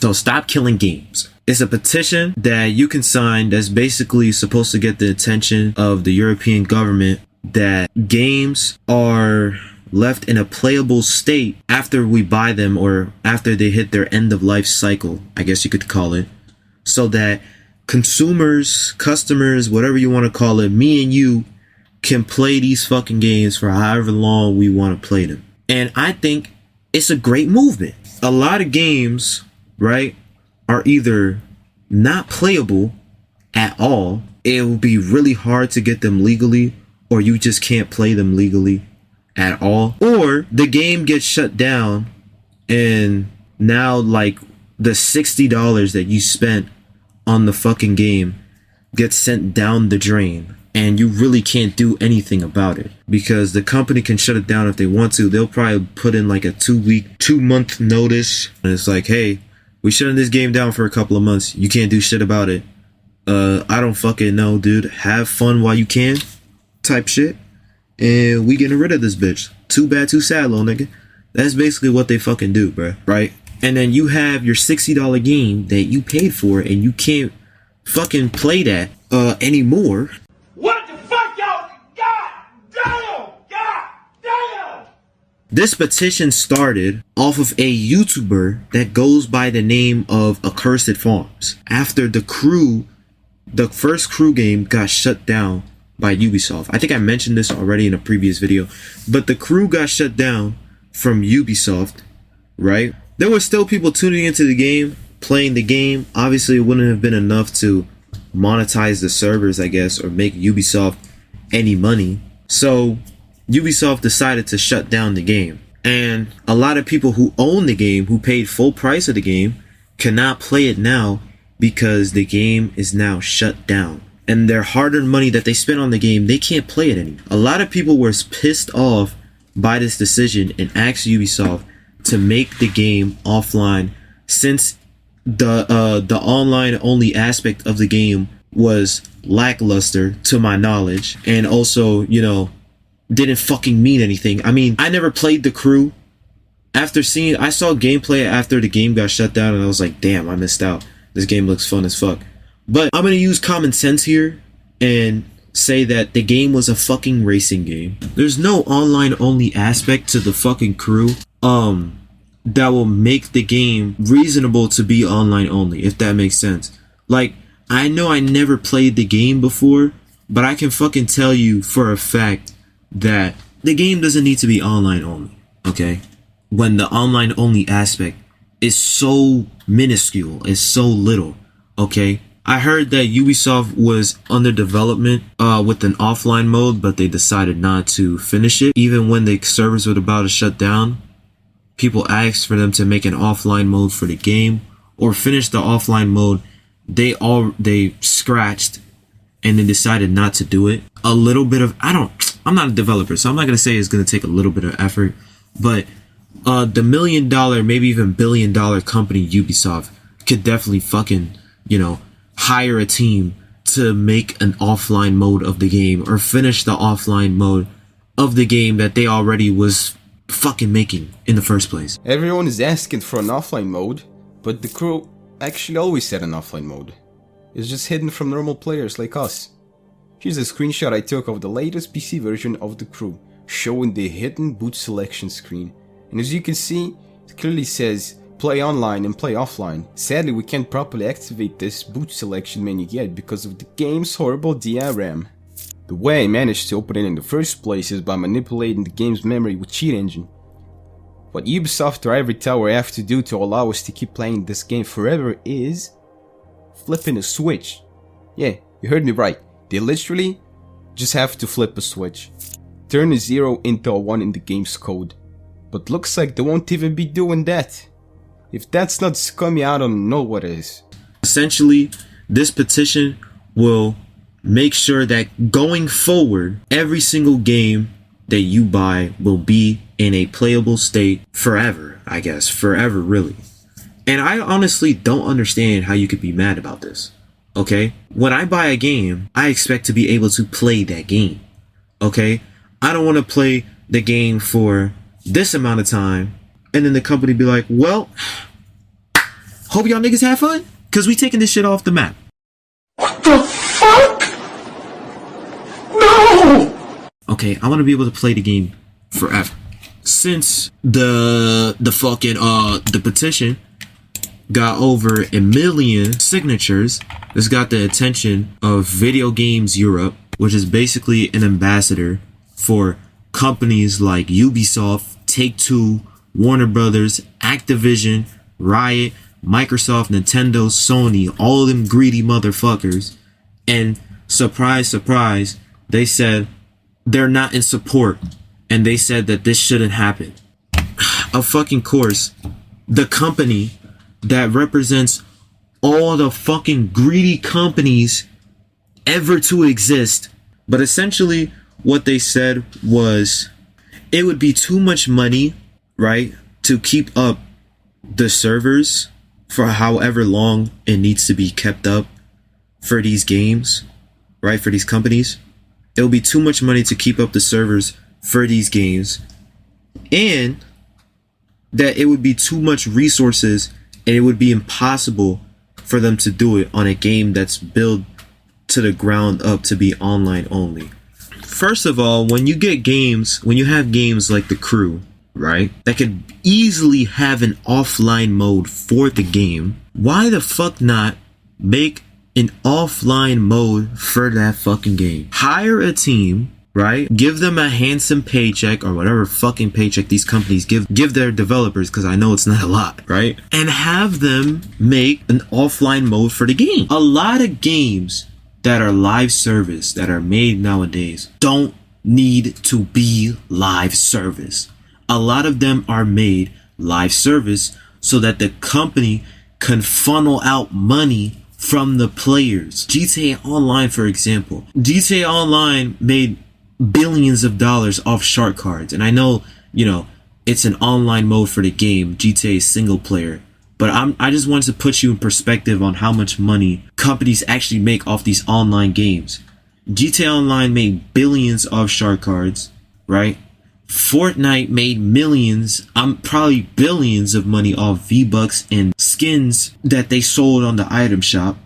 So stop killing games. It's a petition that you can sign that's basically supposed to get the attention of the European government that games are left in a playable state after we buy them or after they hit their end of life cycle, I guess you could call it, so that consumers, customers, whatever you want to call it, me and you can play these fucking games for however long we want to play them. And I think it's a great movement. A lot of games, right, are either not playable at all. It will be really hard to get them legally, or you just can't play them legally at all. Or the game gets shut down and now like the $60 that you spent on the fucking game gets sent down the drain and you really can't do anything about it because the company can shut it down if they want to. They'll probably put in like a 2-month notice and it's like, hey, we shutting this game down for a couple of months. You can't do shit about it. I don't fucking know, dude. Have fun while you can type shit. And we getting rid of this bitch. Too bad, too sad, little nigga. That's basically what they fucking do, bruh. Right? And then you have your $60 game that you paid for and you can't fucking play that anymore. What the fuck, y'all? God damn! God damn! This petition started off of a YouTuber that goes by the name of Accursed Farms. After the first Crew game got shut down by Ubisoft. I think I mentioned this already in a previous video, but the Crew got shut down from Ubisoft, right? There were still people tuning into the game, playing the game. Obviously, it wouldn't have been enough to monetize the servers, I guess, or make Ubisoft any money. So Ubisoft decided to shut down the game. And a lot of people who own the game, who paid full price of the game, cannot play it now because the game is now shut down. And their hard-earned money that they spent on the game, they can't play it anymore. A lot of people were pissed off by this decision and asked Ubisoft to make the game offline since the online only aspect of the game was lackluster to my knowledge, and also, you know, didn't fucking mean anything. I mean, I never played the Crew. I saw gameplay after the game got shut down and I was like, damn, I missed out. This game looks fun as fuck. But I'm gonna use common sense here and say that the game was a fucking racing game. There's no online only aspect to the fucking Crew that will make the game reasonable to be online only, if that makes sense. Like, I know I never played the game before, but I can fucking tell you for a fact that the game doesn't need to be online only, okay? When the online only aspect is so minuscule, is so little, okay? I heard that Ubisoft was under development with an offline mode, but they decided not to finish it. Even when the servers were about to shut down, people asked for them to make an offline mode for the game or finish the offline mode. They scratched and then decided not to do it. A little bit of, I'm not a developer, so I'm not gonna say it's gonna take a little bit of effort, but the $1 million, maybe even $1 billion company Ubisoft could definitely fucking, you know, hire a team to make an offline mode of the game or finish the offline mode of the game that they already was fucking making in the first place. Everyone is asking for an offline mode, but the Crew actually always had an offline mode. It's just hidden from normal players like us. Here's a screenshot I took of the latest PC version of the Crew, showing the hidden boot selection screen. And as you can see, it clearly says play online and play offline. Sadly, we can't properly activate this boot selection menu yet because of the game's horrible DRM. The way I managed to open it in the first place is by manipulating the game's memory with Cheat Engine. What Ubisoft or Ivory Tower have to do to allow us to keep playing this game forever is flipping a switch. Yeah, you heard me right. They literally just have to flip a switch. Turn a 0 into a 1 in the game's code. But looks like they won't even be doing that. If that's not scummy, I don't know what is. Essentially, this petition will make sure that going forward, every single game that you buy will be in a playable state forever, I guess. Forever, really. And I honestly don't understand how you could be mad about this. Okay? When I buy a game, I expect to be able to play that game. Okay? I don't want to play the game for this amount of time and then the company be like, well, Hope y'all niggas have fun, cause we taking this shit off the map. What the fuck? No! Okay, I want to be able to play the game forever. Since the petition got over 1 million signatures, this got the attention of Video Games Europe, which is basically an ambassador for companies like Ubisoft, Take-Two, Warner Brothers, Activision, Riot, Microsoft, Nintendo, Sony, all of them greedy motherfuckers. And surprise, surprise, they said they're not in support. And they said that this shouldn't happen. Of fucking course, the company that represents all the fucking greedy companies ever to exist. But essentially what they said was it would be too much money, right, to keep up the servers for however long it needs to be kept up for these games, right, for these companies. It would be too much money to keep up the servers for these games, and that it would be too much resources and it would be impossible for them to do it on a game that's built to the ground up to be online only. First of all, when you have games like The Crew, right, that could easily have an offline mode for the game, why the fuck not make an offline mode for that fucking game? Hire a team, right? Give them a handsome paycheck or whatever fucking paycheck these companies give their developers, because I know it's not a lot, right? And have them make an offline mode for the game. A lot of games that are live service that are made nowadays don't need to be live service. A lot of them are made live service so that the company can funnel out money from the players. GTA Online, for example. GTA Online made billions of dollars off shark cards. And I know, it's an online mode for the game, GTA single player. But I just wanted to put you in perspective on how much money companies actually make off these online games. GTA Online made billions off shark cards, right? Fortnite made millions, probably billions of money off V-Bucks and skins that they sold on the item shop.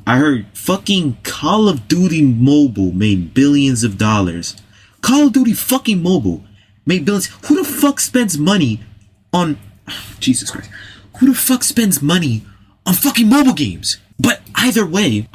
I heard fucking Call of Duty Mobile made billions of dollars. Call of Duty fucking Mobile made billions. Who the fuck spends money on... Jesus Christ. Who the fuck spends money on fucking mobile games? But either way,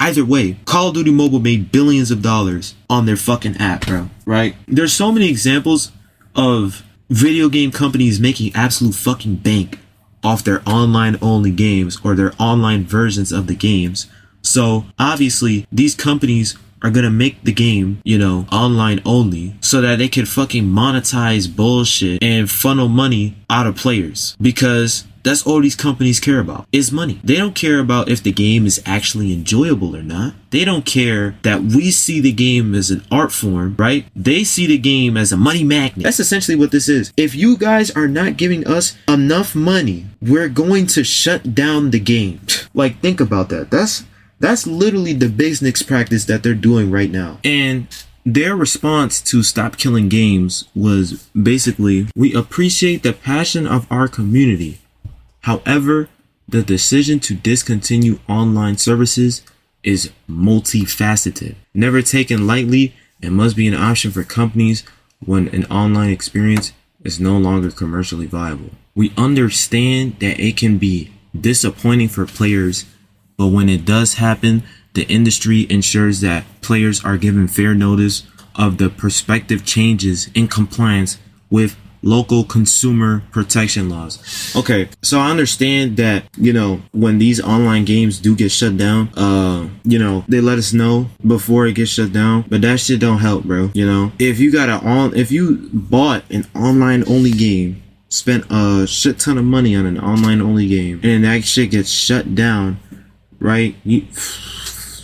Call of Duty Mobile made billions of dollars on their fucking app, bro. Right? There's so many examples of video game companies making absolute fucking bank off their online only games or their online versions of the games. So obviously these companies are gonna make the game, online only so that they can fucking monetize bullshit and funnel money out of players, because that's all these companies care about is money. They don't care about if the game is actually enjoyable or not. They don't care that we see the game as an art form, right? They see the game as a money magnet. That's essentially what this is. If you guys are not giving us enough money, we're going to shut down the game. Like, think about that. That's literally the business practice that they're doing right now. And their response to Stop Killing Games was basically, we appreciate the passion of our community. However, the decision to discontinue online services is multifaceted, never taken lightly, and must be an option for companies when an online experience is no longer commercially viable. We understand that it can be disappointing for players, but when it does happen, the industry ensures that players are given fair notice of the prospective changes in compliance with local consumer protection laws. Okay, so I understand that, when these online games do get shut down, they let us know before it gets shut down, but that shit don't help, bro. If you bought an online only game, spent a shit ton of money on an online only game, and then that shit gets shut down, right?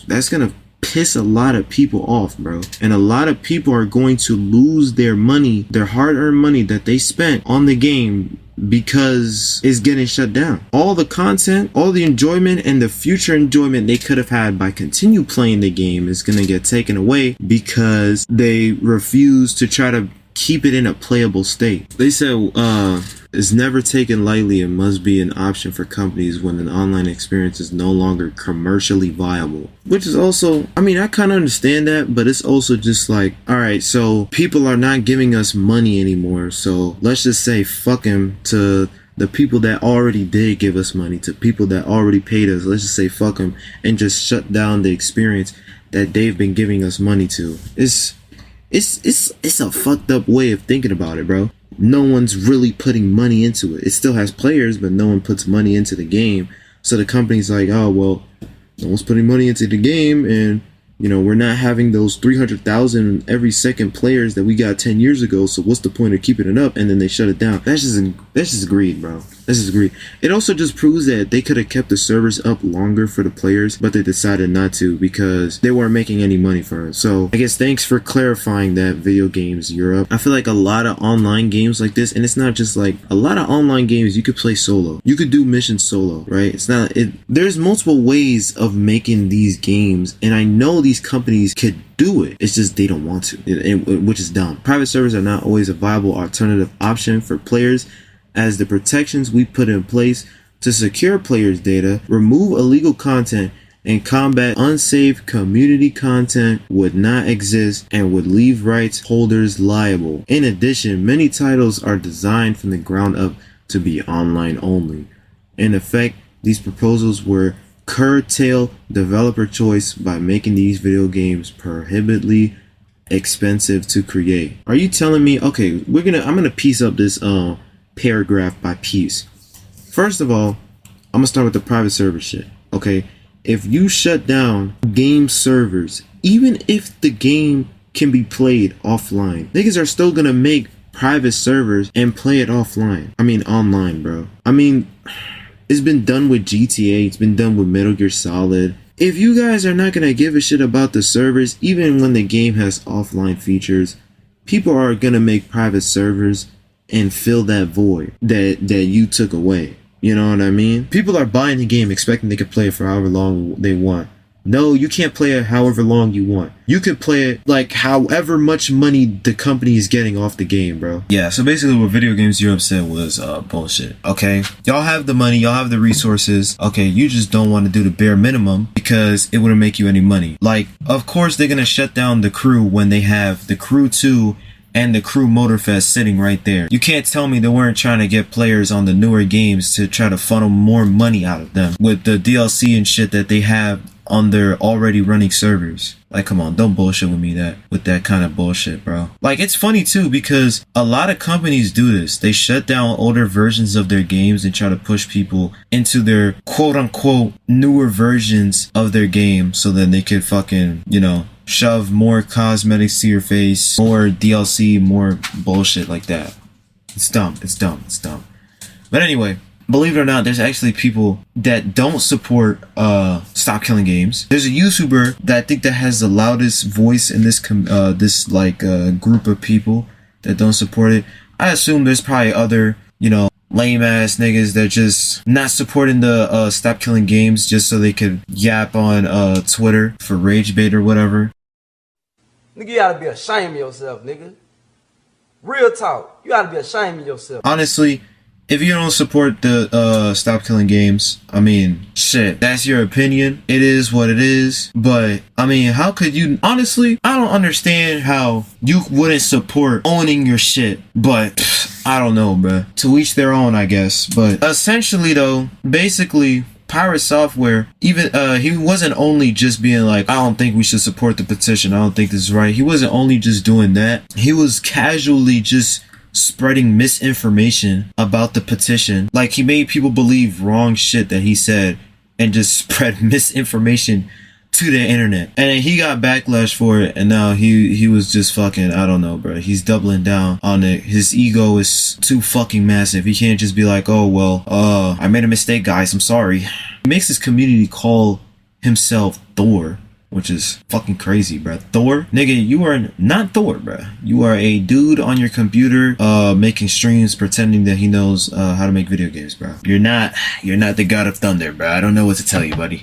That's gonna piss a lot of people off, bro. And a lot of people are going to lose their money, their hard-earned money that they spent on the game, because it's getting shut down. All the content, all the enjoyment, and the future enjoyment they could have had by continue playing the game is gonna get taken away because they refuse to try to keep it in a playable state. They said, it's never taken lightly and must be an option for companies when an online experience is no longer commercially viable. Which is also, I mean, I kind of understand that, but it's also just like, alright, so people are not giving us money anymore, so let's just say fuck them to the people that already did give us money, to people that already paid us. Let's just say fuck them and just shut down the experience that they've been giving us money to. It's a fucked up way of thinking about it, bro. No one's really putting money into it. It still has players, but no one puts money into the game. So the company's like, oh, well, no one's putting money into the game, and, you know, we're not having those 300,000 every second players that we got 10 years ago, so what's the point of keeping it up? And then they shut it down. That's just greed, bro. That's just greed. It also just proves that they could have kept the servers up longer for the players, but they decided not to because they weren't making any money for it. So I guess thanks for clarifying that, Video Games Europe. I feel like a lot of online games like this, and it's not just like a lot of online games you could play solo. You could do missions solo, right? There's multiple ways of making these games, and I know these companies could do it. It's just they don't want to, which is dumb. Private servers are not always a viable alternative option for players, as the protections we put in place to secure players' data, remove illegal content, and combat unsafe community content would not exist and would leave rights holders liable. In addition, many titles are designed from the ground up to be online only. In effect, these proposals were curtail developer choice by making these video games prohibitively expensive to create. Are you telling me, okay, I'm gonna piece up this paragraph by piece. First of all, I'm gonna start with the private server shit. Okay, if you shut down game servers, even if the game can be played offline, niggas are still gonna make private servers and play it offline. I mean online, bro. I mean, it's been done with GTA, it's been done with Metal Gear Solid. If you guys are not gonna give a shit about the servers, even when the game has offline features, people are gonna make private servers and fill that void that you took away. You know what I mean? People are buying the game expecting they could play it for however long they want. No, you can't play it however long you want. You can play it like however much money the company is getting off the game, bro. Yeah, so basically what Video Games Europe said was bullshit. Okay, y'all have the money, y'all have the resources. Okay, you just don't want to do the bare minimum because it wouldn't make you any money. Like, of course they're gonna shut down the Crew when they have the Crew 2 and the Crew Motorfest sitting right there. You can't tell me they weren't trying to get players on the newer games to try to funnel more money out of them with the DLC and shit that they have on their already running servers. Like, come on, don't bullshit with me with that kind of bullshit, bro. Like, it's funny too because a lot of companies do this. They shut down older versions of their games and try to push people into their quote unquote newer versions of their game so that they could fucking, you know, shove more cosmetics to your face, more DLC, more bullshit like that. It's dumb. It's dumb. It's dumb. But anyway, believe it or not, there's actually people that don't support Stop Killing Games. There's a YouTuber that I think that has the loudest voice in this group of people that don't support it. I assume there's probably other, you know, lame ass niggas that just not supporting the Stop Killing Games just so they could yap on Twitter for rage bait or whatever. Nigga, you gotta be ashamed of yourself, nigga. Real talk. You gotta be ashamed of yourself. Honestly, if you don't support the Stop Killing Games, I mean, shit, that's your opinion. It is what it is. But, I mean, how could you... Honestly, I don't understand how you wouldn't support owning your shit. But, I don't know, bruh. To each their own, I guess. But, essentially, though, basically... Pirate Software, even he wasn't only just being like, I don't think we should support the petition, I don't think this is right. He wasn't only just doing that. He was casually just spreading misinformation about the petition. Like, he made people believe wrong shit that he said and just spread misinformation to the internet. And then he got backlash for it, and now he was just fucking, I don't know, bro. He's doubling down on it. His ego is too fucking massive. He can't just be like, oh, well, I made a mistake, guys. I'm sorry. He makes his community call himself Thor, which is fucking crazy, bro. Thor? Nigga, you are not Thor, bro. You are a dude on your computer making streams pretending that he knows how to make video games, bro. You're not the God of Thunder, bro. I don't know what to tell you, buddy.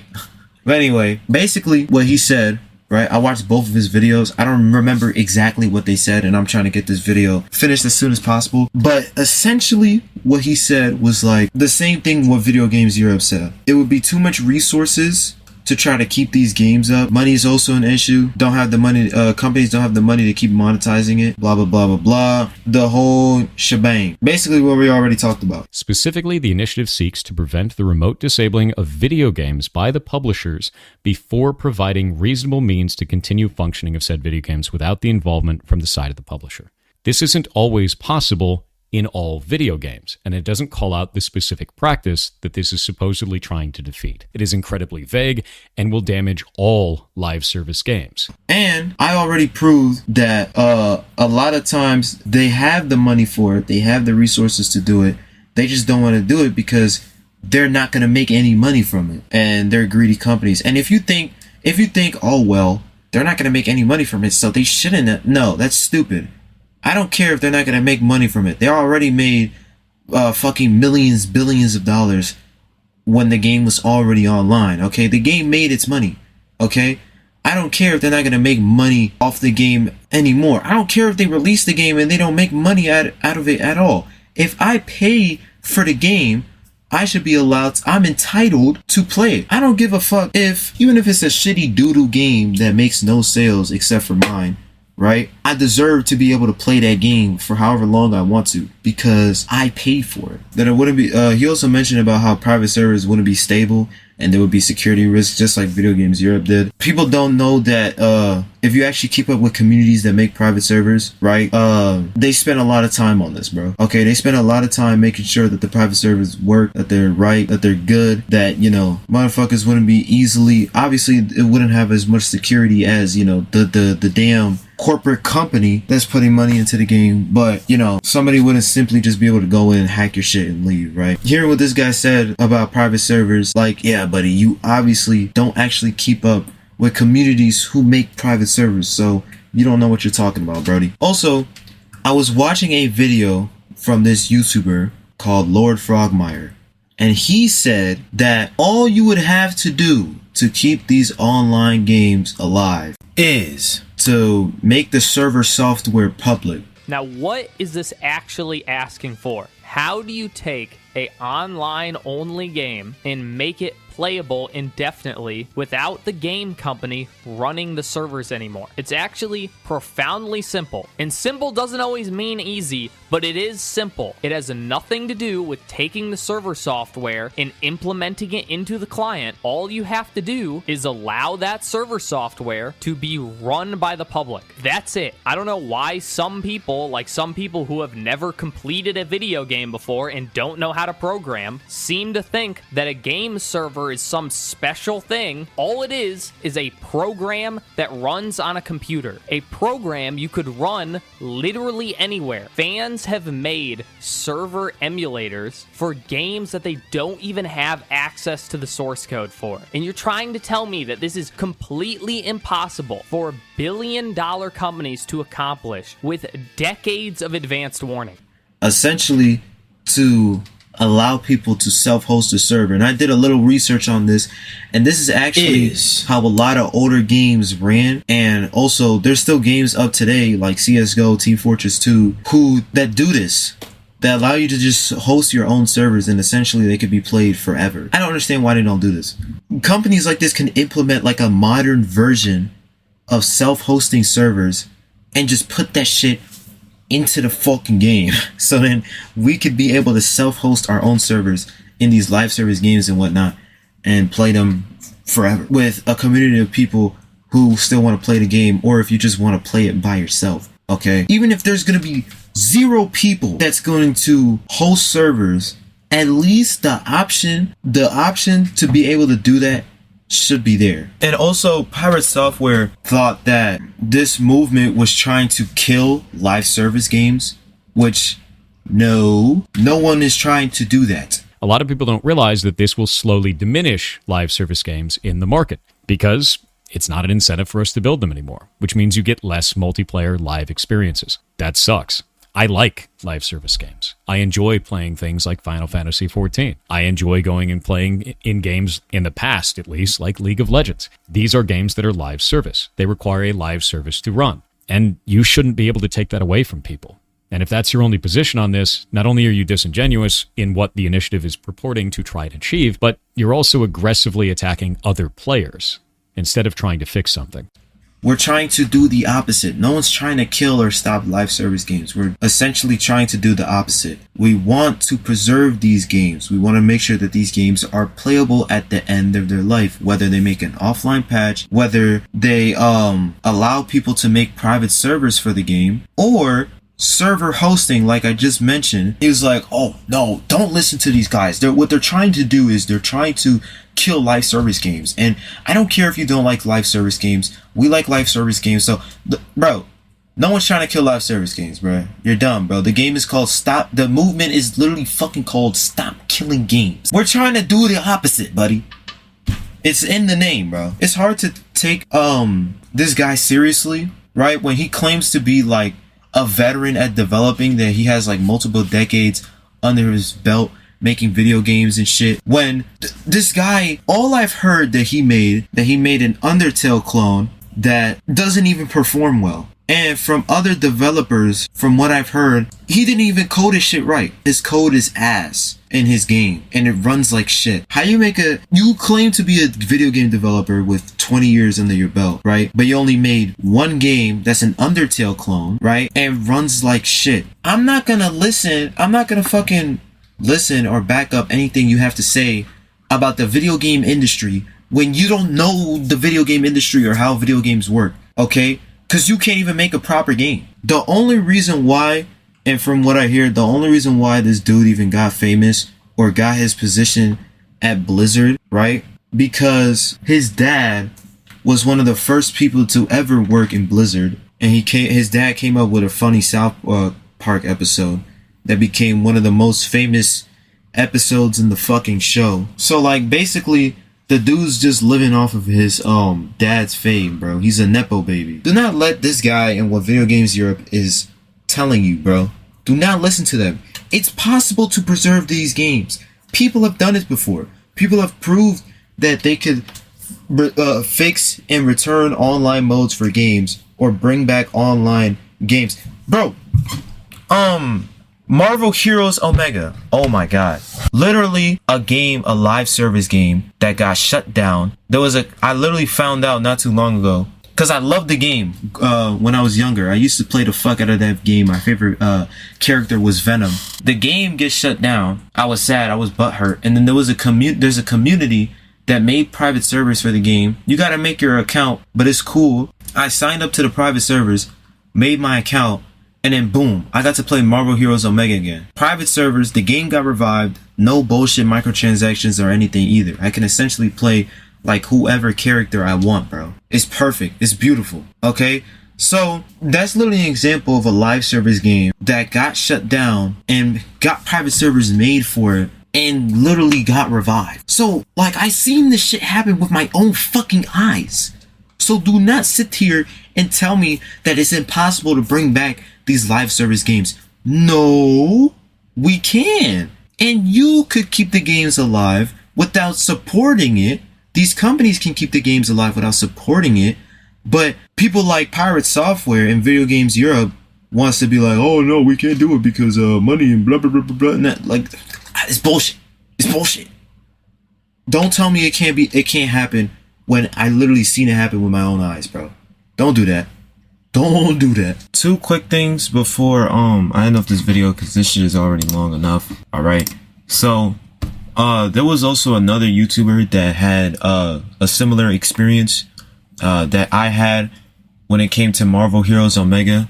But anyway, basically what he said right? I watched both of his videos. I don't remember exactly what they said, and I'm trying to get this video finished as soon as possible. But essentially, what he said was like the same thing what Video Games Europe said. It would be too much resources to try to keep these games up. Money is also an issue. Don't have the money, companies don't have the money to keep monetizing it. Blah, blah, blah, blah, blah. The whole shebang. Basically what we already talked about. Specifically, the initiative seeks to prevent the remote disabling of video games by the publishers before providing reasonable means to continue functioning of said video games without the involvement from the side of the publisher. This isn't always possible in all video games, and it doesn't call out the specific practice that this is supposedly trying to defeat. It is incredibly vague and will damage all live service games. And I already proved that a lot of times they have the money for it, they have the resources to do it, they just don't want to do it because they're not going to make any money from it, and they're greedy companies. And if you think, oh well, they're not going to make any money from it, so they shouldn't. No, that's stupid. I don't care if they're not going to make money from it. They already made fucking millions, billions of dollars when the game was already online, okay? The game made its money, okay? I don't care if they're not going to make money off the game anymore. I don't care if they release the game and they don't make money out of it at all. If I pay for the game, I should be allowed I'm entitled to play it. I don't give a fuck even if it's a shitty doodle game that makes no sales except for mine. Right? I deserve to be able to play that game for however long I want to because I paid for it. That it wouldn't be, he also mentioned about how private servers wouldn't be stable and there would be security risks just like Video Games Europe did. People don't know that if you actually keep up with communities that make private servers, right? They spend a lot of time on this, bro. Okay, they spend a lot of time making sure that the private servers work, that they're right, that they're good, that, you know, motherfuckers wouldn't be easily, obviously it wouldn't have as much security as, you know, the damn corporate company that's putting money into the game, but you know, somebody wouldn't simply just be able to go in and hack your shit and leave, right? Hearing what this guy said about private servers, like, yeah, buddy, you obviously don't actually keep up with communities who make private servers, so you don't know what you're talking about, Brody. Also, I was watching a video from this YouTuber called Lord Frogmire, and he said that all you would have to do to keep these online games alive is to make the server software public. Now, what is this actually asking for? How do you take a online-only game and make it playable indefinitely without the game company running the servers anymore? It's actually profoundly simple. And simple doesn't always mean easy, but it is simple. It has nothing to do with taking the server software and implementing it into the client. All you have to do is allow that server software to be run by the public. That's it. I don't know why some people who have never completed a video game before and don't know how to program, seem to think that a game server is some special thing. All it is a program that runs on a computer. A program you could run literally anywhere. Fans have made server emulators for games that they don't even have access to the source code for. And you're trying to tell me that this is completely impossible for billion-dollar companies to accomplish with decades of advanced warning. Essentially, to allow people to self-host a server. And I did a little research on this, and this is actually how a lot of older games ran. And also, there's still games up today like CSGO, Team Fortress 2, that do this, that allow you to just host your own servers, and essentially they could be played forever. I don't understand why they don't do this. Companies like this can implement like a modern version of self-hosting servers and just put that shit into the fucking game, so then we could be able to self-host our own servers in these live service games and whatnot and play them forever with a community of people who still want to play the game, or if you just want to play it by yourself. Okay, even if there's going to be 0 people that's going to host servers, at least the option to be able to do that should be there. And also, Pirate Software thought that this movement was trying to kill live service games, which no one is trying to do that. A lot of people don't realize that this will slowly diminish live service games in the market because it's not an incentive for us to build them anymore, which means you get less multiplayer live experiences. That sucks. I like live service games. I enjoy playing things like Final Fantasy XIV. I enjoy going and playing in games in the past, at least, like League of Legends. These are games that are live service. They require a live service to run. And you shouldn't be able to take that away from people. And if that's your only position on this, not only are you disingenuous in what the initiative is purporting to try and achieve, but you're also aggressively attacking other players instead of trying to fix something. We're trying to do the opposite. No one's trying to kill or stop live service games. We're essentially trying to do the opposite. We want to preserve these games. We want to make sure that these games are playable at the end of their life, whether they make an offline patch, whether they allow people to make private servers for the game, or server hosting, like I just mentioned, is like, oh no, don't listen to these guys. What they're trying to do is they're trying to kill live service games. And I don't care if you don't like live service games. We like live service games. So, bro, no one's trying to kill live service games, bro. You're dumb, bro. The game is called Stop. The movement is literally fucking called Stop Killing Games. We're trying to do the opposite, buddy. It's in the name, bro. It's hard to take this guy seriously, right? When he claims to be like a veteran at developing, that he has like multiple decades under his belt making video games and shit. When this guy, all I've heard that he made an Undertale clone that doesn't even perform well. And from other developers, from what I've heard, he didn't even code his shit right. His code is ass in his game, and it runs like shit. How you claim to be a video game developer with 20 years under your belt, right? But you only made one game that's an Undertale clone, right? And runs like shit. I'm not gonna fucking listen or back up anything you have to say about the video game industry when you don't know the video game industry or how video games work, okay? Because you can't even make a proper game. The only reason why, and from what I hear, the only reason why this dude even got famous or got his position at Blizzard, right? Because his dad was one of the first people to ever work in Blizzard. And his dad came up with a funny South Park episode that became one of the most famous episodes in the fucking show. So like basically the dude's just living off of his dad's fame, bro. He's a nepo baby. Do not let this guy and what Video Games Europe is telling you, bro. Do not listen to them. It's possible to preserve these games. People have done it before. People have proved that they could fix and return online modes for games or bring back online games. Bro, Marvel Heroes Omega. Oh my god. Literally a live service game that got shut down. I literally found out not too long ago, because I loved the game when I was younger. I used to play the fuck out of that game. My favorite character was Venom. The game gets shut down. I was sad. I was butthurt. And then there's a community that made private servers for the game. You gotta make your account, but it's cool. I signed up to the private servers, made my account, and then boom, I got to play Marvel Heroes Omega again. Private servers, the game got revived. No bullshit microtransactions or anything either. I can essentially play like whoever character I want, bro. It's perfect. It's beautiful. Okay? So that's literally an example of a live service game that got shut down and got private servers made for it and literally got revived. So like I seen this shit happen with my own fucking eyes. So do not sit here and tell me that it's impossible to bring back these live service games. No, we can. And you could keep the games alive without supporting it. These companies can keep the games alive without supporting it. But people like Pirate Software and Video Games Europe wants to be like, oh no, we can't do it because money and blah blah blah blah blah. And that, like, it's bullshit. It's bullshit. Don't tell me it can't happen when I literally seen it happen with my own eyes, bro. Don't do that. Don't do that. Two quick things before I end off this video, because this shit is already long enough. Alright. So there was also another YouTuber that had a similar experience that I had when it came to Marvel Heroes Omega.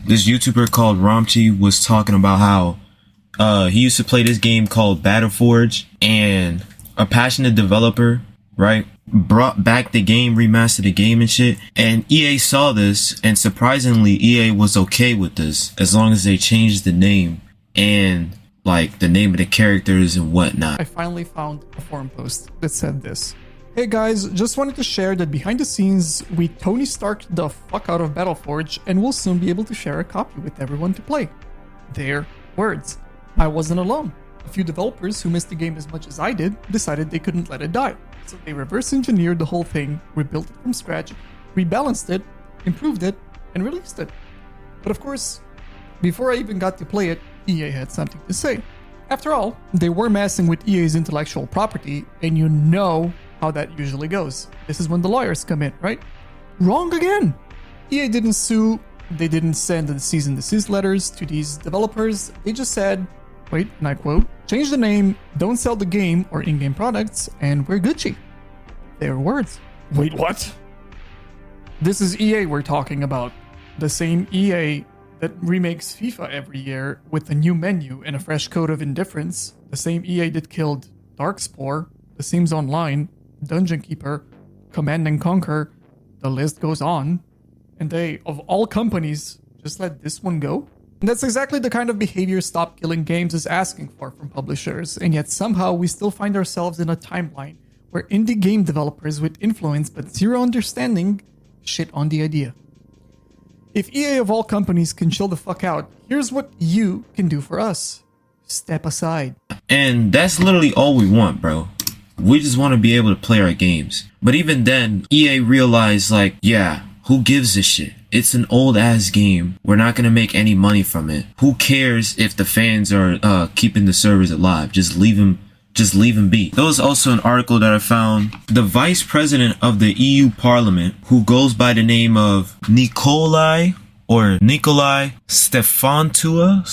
This YouTuber called Ramchi was talking about how he used to play this game called Battleforge, and a passionate developer, right, brought back the game, remastered the game and shit, and EA saw this, and surprisingly EA was okay with this as long as they changed the name and like the name of the characters and whatnot. I finally found a forum post that said this. Hey guys, just wanted to share that behind the scenes we Tony Starked the fuck out of Battleforge, and we'll soon be able to share a copy with everyone to play. Their words. I wasn't alone. A few developers who missed the game as much as I did decided they couldn't let it die. So they reverse engineered the whole thing, rebuilt it from scratch, rebalanced it, improved it, and released it. But of course, before I even got to play it, EA had something to say. After all, they were messing with EA's intellectual property, and you know how that usually goes. This is when the lawyers come in, right? Wrong again! EA didn't sue, they didn't send the cease and desist letters to these developers, they just said, wait, and I quote, change the name, don't sell the game or in-game products, and we're Gucci. Their words. Wait, what? This is EA we're talking about. The same EA that remakes FIFA every year with a new menu and a fresh coat of indifference. The same EA that killed Darkspore, The Sims Online, Dungeon Keeper, Command and Conquer, the list goes on. And they, of all companies, just let this one go? And that's exactly the kind of behavior Stop Killing Games is asking for from publishers, and yet somehow we still find ourselves in a timeline where indie game developers with influence but zero understanding shit on the idea. If EA of all companies can chill the fuck out, here's what you can do for us. Step aside. And that's literally all we want, bro. We just want to be able to play our games. But even then, EA realized, like, yeah, who gives a shit? It's an old ass game. We're not gonna make any money from it. Who cares if the fans are keeping the servers alive? Just leave them be. There was also an article that I found. The vice president of the EU Parliament, who goes by the name of Nikolai Stefanta.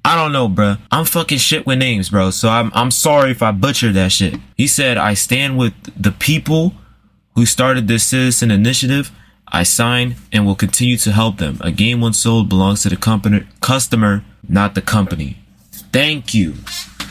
I don't know, bruh. I'm fucking shit with names, bro. So I'm sorry if I butchered that shit. He said, I stand with the people who started this citizen initiative. I sign and will continue to help them. A game once sold belongs to the customer, not the company. Thank you.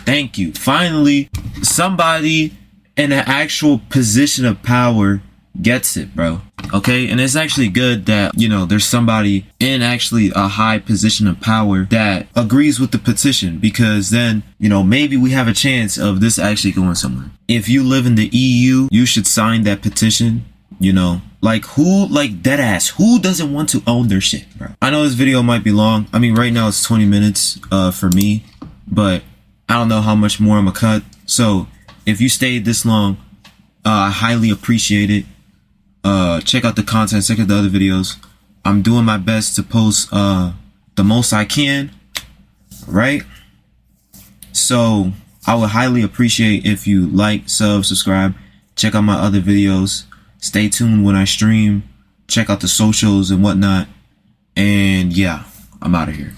Thank you. Finally, somebody in an actual position of power gets it, bro. Okay? And it's actually good that, you know, there's somebody in actually a high position of power that agrees with the petition, because then, you know, maybe we have a chance of this actually going somewhere. If you live in the EU, you should sign that petition, you know. Like, who, like, deadass, who doesn't want to own their shit, bro? I know this video might be long. I mean, right now it's 20 minutes for me, but I don't know how much more I'm gonna cut. So if you stayed this long, I highly appreciate it. Check out the content, check out the other videos. I'm doing my best to post the most I can, right? So I would highly appreciate if you like, subscribe, check out my other videos. Stay tuned when I stream. Check out the socials and whatnot. And yeah, I'm out of here.